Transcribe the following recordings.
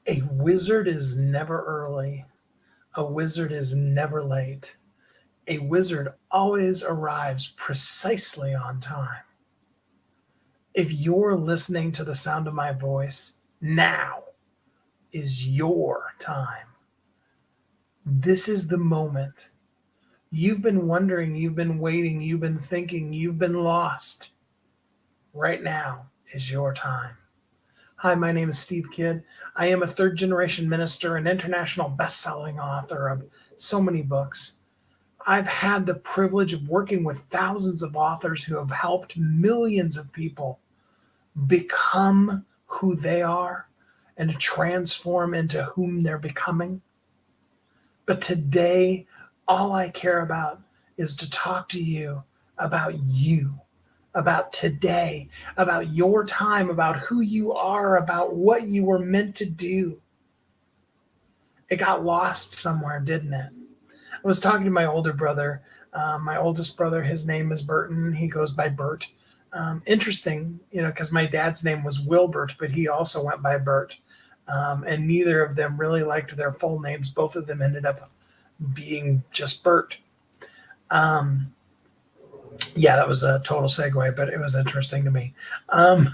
A wizard is never early. A wizard is never late. A wizard always arrives precisely on time. If you're listening to the sound of my voice, now is your time. This is the moment. You've been wondering, you've been waiting, you've been thinking, you've been lost. Right now is your time. Hi, my name is Steve Kidd. I am a third-generation minister and international best-selling author of so many books. I've had the privilege of working with thousands of authors who have helped millions of people become who they are and to transform into whom they're becoming. But today, all I care about is to talk to you, about today, about your time, about who you are, about what you were meant to do. It got lost somewhere, didn't it? I was talking to my older brother, my oldest brother. His name is Burton. He goes by Bert. Interesting, because my dad's name was Wilbert, but he also went by Bert. And neither of them really liked their full names. Both of them ended up being just Bert. Yeah, that was a total segue, but it was interesting to me. The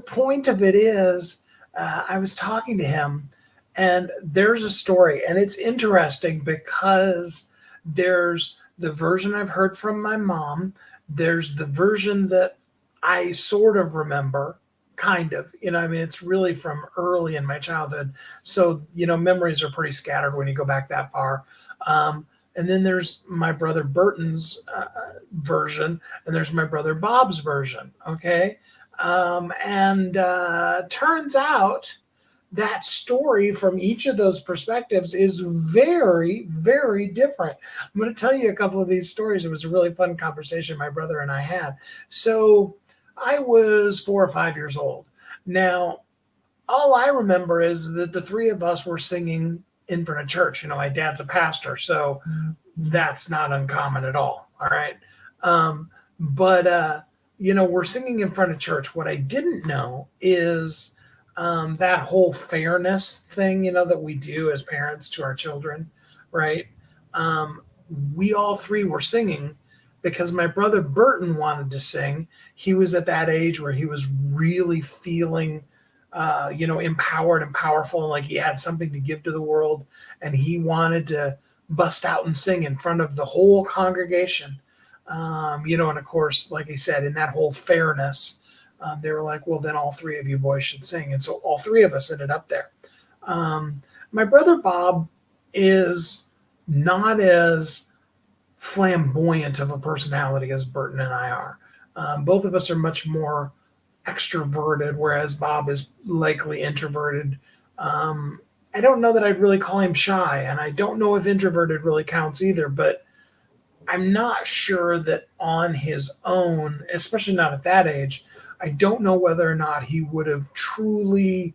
point of it is, I was talking to him, and there's a story, and it's interesting because there's the version I've heard from my mom. There's the version that I sort of remember, kind of, it's really from early in my childhood. So, memories are pretty scattered when you go back that far. And then there's my brother Burton's version, and there's my brother Bob's version. Okay. Turns out that story from each of those perspectives is very, very different. I'm going to tell you a couple of these stories. It was a really fun conversation my brother and I had. So I was 4 or 5 years old. Now, all I remember is that the three of us were singing in front of church. My dad's a pastor, so that's not uncommon at all. All right. We're singing in front of church. What I didn't know is that whole fairness thing, that we do as parents to our children, right? We all three were singing because my brother Burton wanted to sing. He was at that age where he was really feeling empowered and powerful, and like he had something to give to the world, and he wanted to bust out and sing in front of the whole congregation. And of course, like I said, in that whole fairness, they were like, well, then all three of you boys should sing. And so all three of us ended up there. My brother Bob is not as flamboyant of a personality as Burton and I are. Both of us are much more extroverted, whereas Bob is likely introverted. I don't know that I'd really call him shy, and I don't know if introverted really counts either, but I'm not sure that on his own, especially not at that age, I don't know whether or not he would have truly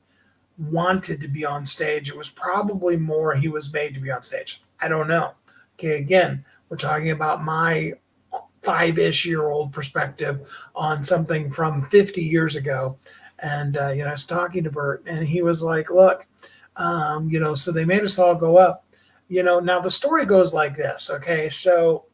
wanted to be on stage. It was probably more he was made to be on stage. I don't know. Okay, again, we're talking about my 5-ish-year-old perspective on something from 50 years ago. And, I was talking to Bert, and he was like, look, so they made us all go up. Now the story goes like this, okay? So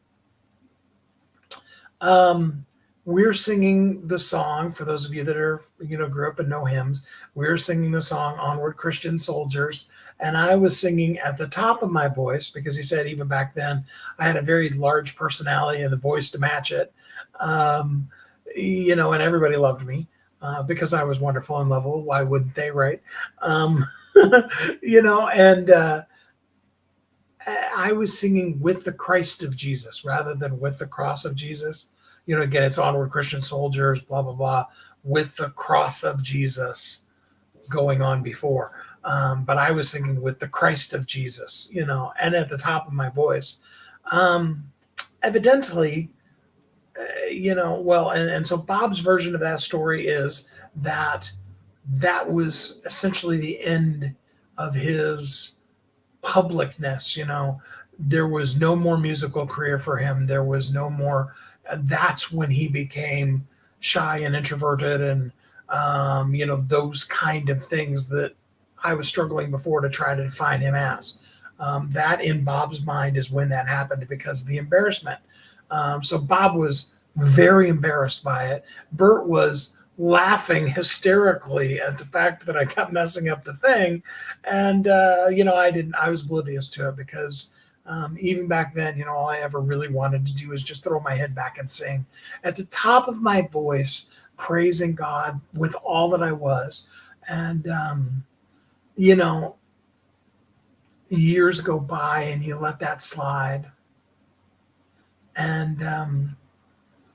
we're singing the song, for those of you that are, grew up and know hymns, we're singing the song Onward Christian Soldiers. And I was singing at the top of my voice because he said even back then I had a very large personality and the voice to match it. And everybody loved me because I was wonderful and lovable. Why wouldn't they, right? I was singing with the Christ of Jesus rather than with the cross of Jesus. Again, it's Onward Christian Soldiers, blah, blah, blah, with the cross of Jesus going on before. But I was singing with the Christ of Jesus, and at the top of my voice. Evidently, and so Bob's version of that story is that was essentially the end of his publicness. There was no more musical career for him. There was no more. That's when he became shy and introverted and those kind of things that I was struggling before to try to define him as. That in Bob's mind is when that happened because of the embarrassment. So Bob was very embarrassed by it. Bert was laughing hysterically at the fact that I kept messing up the thing. And, I was oblivious to it because even back then, all I ever really wanted to do was just throw my head back and sing at the top of my voice, praising God with all that I was. And, years go by and you let that slide. And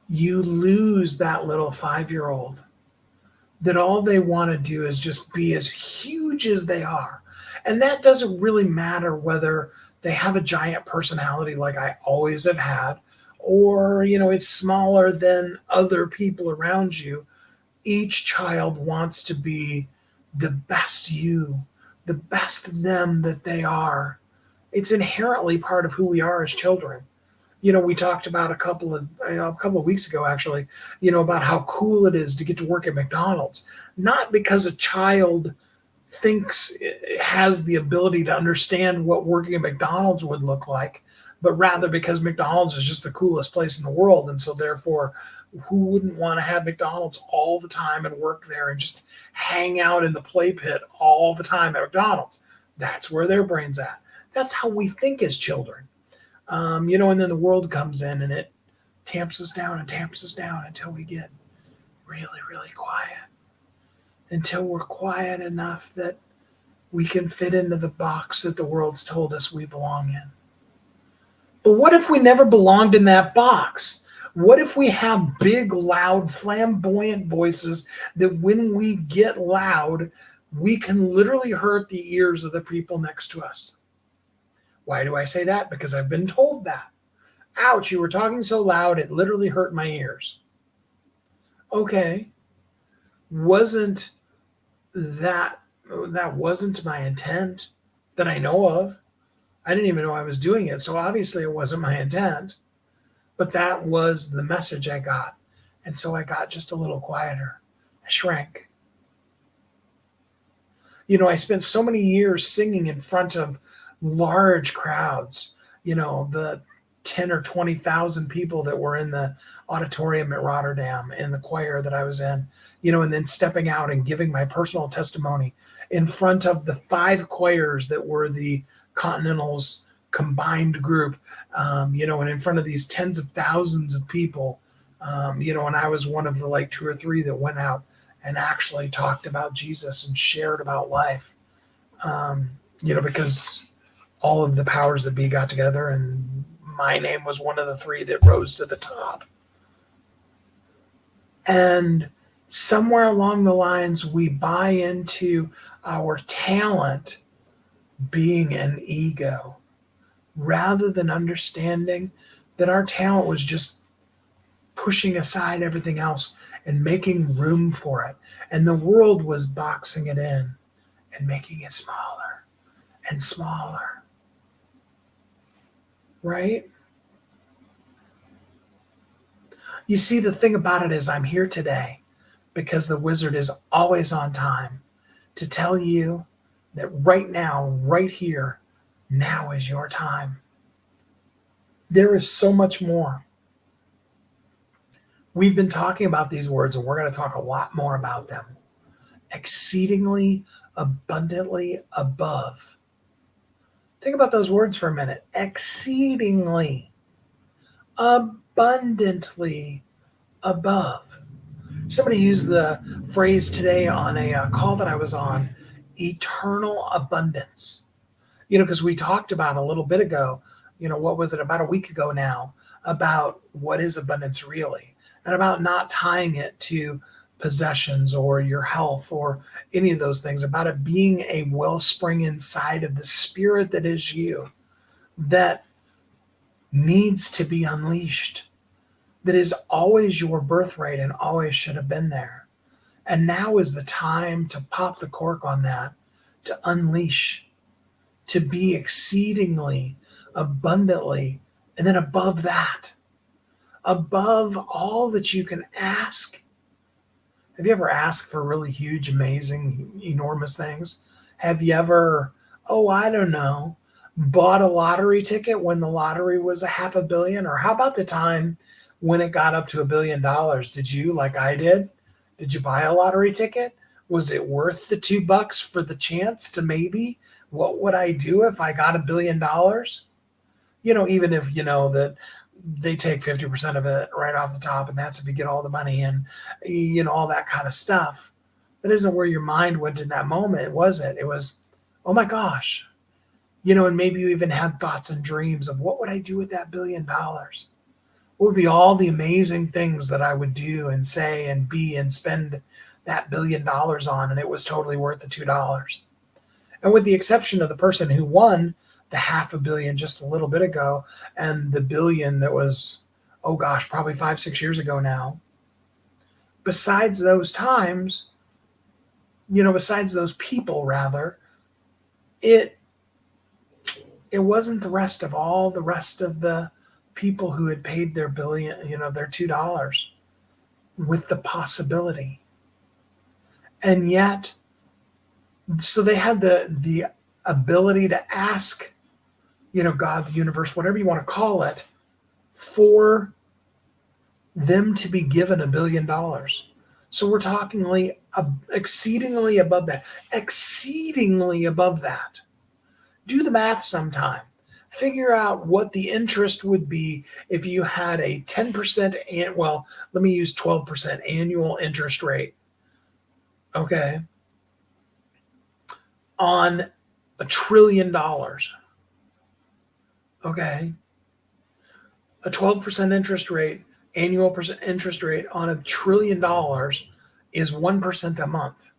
you lose that little 5-year-old that all they want to do is just be as huge as they are. And that doesn't really matter whether they have a giant personality like I always have had, or, it's smaller than other people around you. Each child wants to be the best you, the best them that they are. It's inherently part of who we are as children. We talked about a couple of weeks ago, actually, about how cool it is to get to work at McDonald's. Not because a child thinks it has the ability to understand what working at McDonald's would look like, but rather because McDonald's is just the coolest place in the world. And so therefore, who wouldn't want to have McDonald's all the time and work there and just hang out in the play pit all the time at McDonald's? That's where their brain's at. That's how we think as children. And then the world comes in and it tamps us down until we get really, really quiet. Until we're quiet enough that we can fit into the box that the world's told us we belong in. But what if we never belonged in that box? What if we have big, loud, flamboyant voices that when we get loud, we can literally hurt the ears of the people next to us? Why do I say that? Because I've been told that. Ouch, you were talking so loud, it literally hurt my ears. Okay. That wasn't my intent that I know of. I didn't even know I was doing it, so obviously it wasn't my intent. But that was the message I got. And so I got just a little quieter. I shrank. I spent so many years singing in front of large crowds, the 10 or 20,000 people that were in the auditorium at Rotterdam in the choir that I was in, and then stepping out and giving my personal testimony in front of the 5 choirs that were the Continental's combined group, and in front of these tens of thousands of people, and I was one of the 2 or 3 that went out and actually talked about Jesus and shared about life, because all of the powers that be got together and my name was one of the 3 that rose to the top. And somewhere along the lines, we buy into our talent being an ego rather than understanding that our talent was just pushing aside everything else and making room for it. And the world was boxing it in and making it smaller and smaller. Right? You see, the thing about it is I'm here today because the wizard is always on time to tell you that right now, right here, now is your time. There is so much more. We've been talking about these words, and we're going to talk a lot more about them. Exceedingly abundantly above. Think about those words for a minute. Exceedingly abundantly above. Somebody used the phrase today on a call that I was on, eternal abundance. Because we talked about a little bit ago, what was it, about a week ago now, about what is abundance really, and about not tying it to possessions or your health or any of those things, about it being a wellspring inside of the spirit that is you, that needs to be unleashed, that is always your birthright and always should have been there. And now is the time to pop the cork on that, to unleash, to be exceedingly abundantly, and then above that, above all that you can ask, Have you ever asked for really huge, amazing, enormous things? Have you ever, oh, I don't know, bought a lottery ticket when the lottery was a half a billion? Or how about the time when it got up to $1 billion? Did you, like I did you buy a lottery ticket? Was it worth the $2 for the chance to maybe? What would I do if I got $1 billion? Even if that they take 50% of it right off the top, and that's if you get all the money and all that kind of stuff. That isn't where your mind went in that moment, was it? It was, oh my gosh. And maybe you even had thoughts and dreams of what would I do with that $1 billion? What would be all the amazing things that I would do and say and be and spend that $1 billion on, and it was totally worth the $2. And with the exception of the person who won the half a billion just a little bit ago and the billion that was, oh gosh, probably 5-6 years ago now. Besides those times, besides those people rather, it wasn't the rest of the people who had paid their billion, their $2 with the possibility. And yet, so they had the ability to ask, God, the universe, whatever you want to call it, for them to be given $1 billion. So we're talking exceedingly above that. Exceedingly above that. Do the math sometime. Figure out what the interest would be if you had a 10%, let me use 12% annual interest rate. Okay. On $1 trillion. Okay. A 12% interest rate, annual interest rate on $1 trillion is 1% a month.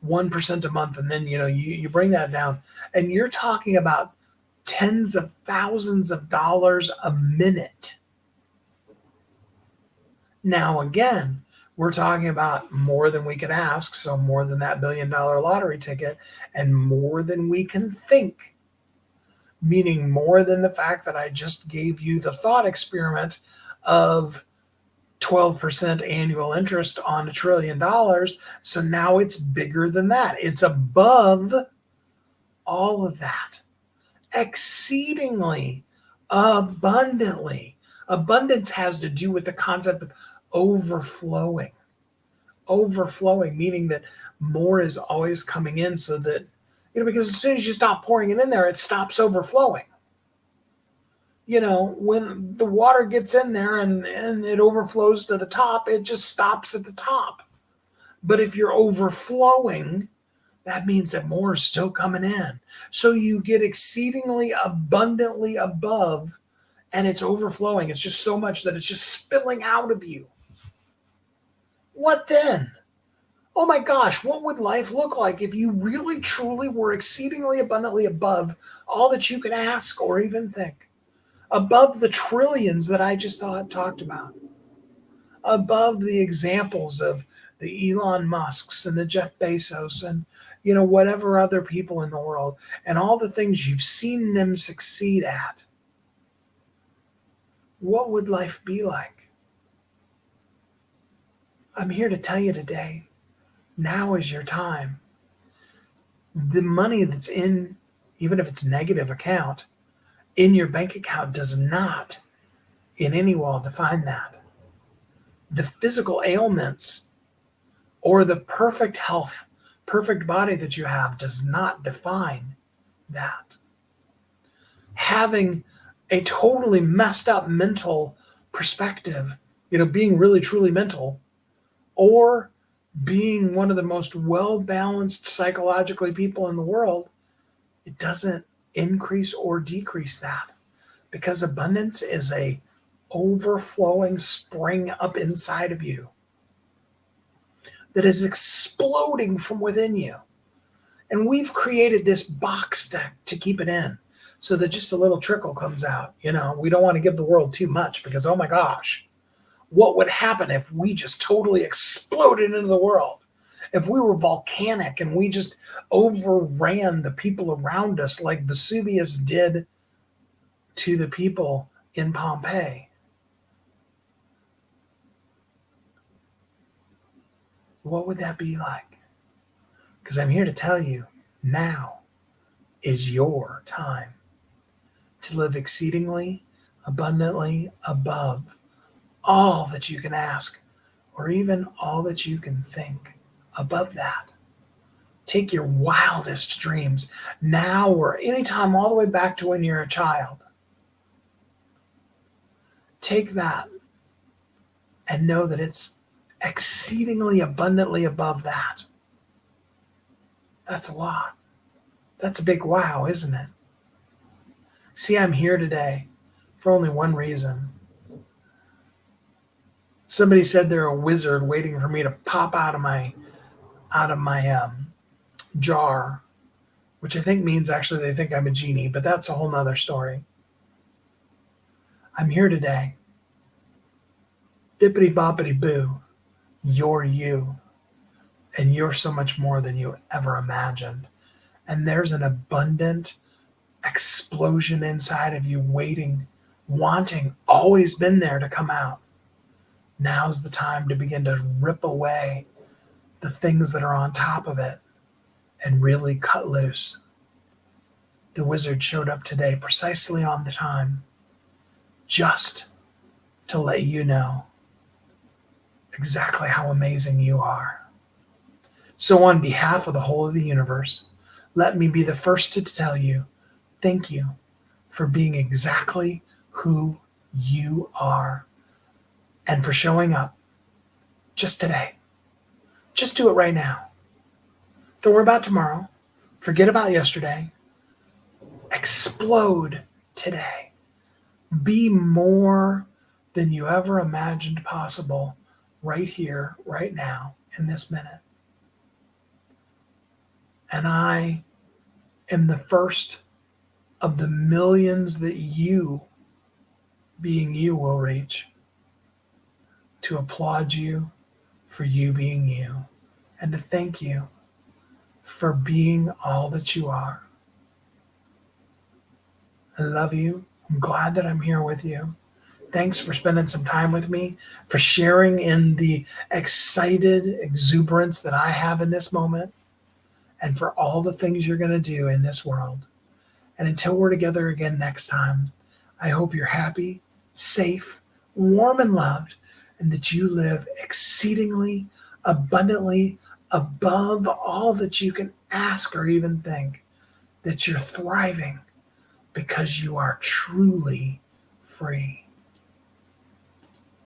1% a month. And then, you bring that down and you're talking about tens of thousands of dollars a minute. Now, again, we're talking about more than we could ask. So more than that $1 billion lottery ticket and more than we can think. Meaning more than the fact that I just gave you the thought experiment of 12% annual interest on $1 trillion. So now it's bigger than that. It's above all of that. Exceedingly abundantly. Abundance has to do with the concept of overflowing. Overflowing, meaning that more is always coming in so that, because as soon as you stop pouring it in there, it stops overflowing. When the water gets in there and it overflows to the top, it just stops at the top. But if you're overflowing, that means that more is still coming in. So you get exceedingly abundantly above, and it's overflowing. It's just so much that it's just spilling out of you. What then? Oh my gosh, what would life look like if you really truly were exceedingly abundantly above all that you could ask or even think? Above the trillions that I just talked about. Above the examples of the Elon Musks and the Jeff Bezos and, whatever other people in the world and all the things you've seen them succeed at. What would life be like? I'm here to tell you today, now is your time. The money that's in, even if it's negative account, in your bank account does not in any way define that. The physical ailments or the perfect health, perfect body that you have does not define that. Having a totally messed up mental perspective, being really truly mental, or being one of the most well-balanced psychologically people in the world, it doesn't increase or decrease that, because abundance is a overflowing spring up inside of you that is exploding from within you. And we've created this box to keep it in so that just a little trickle comes out. We don't want to give the world too much because, oh my gosh, what would happen if we just totally exploded into the world? If we were volcanic and we just overran the people around us like Vesuvius did to the people in Pompeii. what would that be like? Because I'm here to tell you, now is your time to live exceedingly abundantly above all that you can ask or even all that you can think. Above that, take your wildest dreams now or anytime all the way back to when you're a child. Take that and know that it's exceedingly abundantly above that. That's a lot. That's a big wow, isn't it? See, I'm here today for only one reason. Somebody said they're a wizard waiting for me to pop out of my jar, which I think means actually they think I'm a genie, but that's a whole nother story. I'm here today. Bippity boppity boo. You're you. And you're so much more than you ever imagined. And there's an abundant explosion inside of you waiting, wanting, always been there to come out. Now's the time to begin to rip away the things that are on top of it and really cut loose. The wizard showed up today precisely on the time, just to let you know exactly how amazing you are. So on behalf of the whole of the universe, let me be the first to tell you, thank you for being exactly who you are and for showing up just today. Just do it right now. Don't worry about tomorrow. Forget about yesterday. Explode today. Be more than you ever imagined possible right here, right now, in this minute. And I am the first of the millions that you, being you, will reach to applaud you for you being you and to thank you for being all that you are. I love you. I'm glad that I'm here with you. Thanks for spending some time with me, for sharing in the excited exuberance that I have in this moment, and for all the things you're going to do in this world. And until we're together again next time, I hope you're happy, safe, warm, and loved, and that you live exceedingly abundantly above all that you can ask or even think, that you're thriving because you are truly free.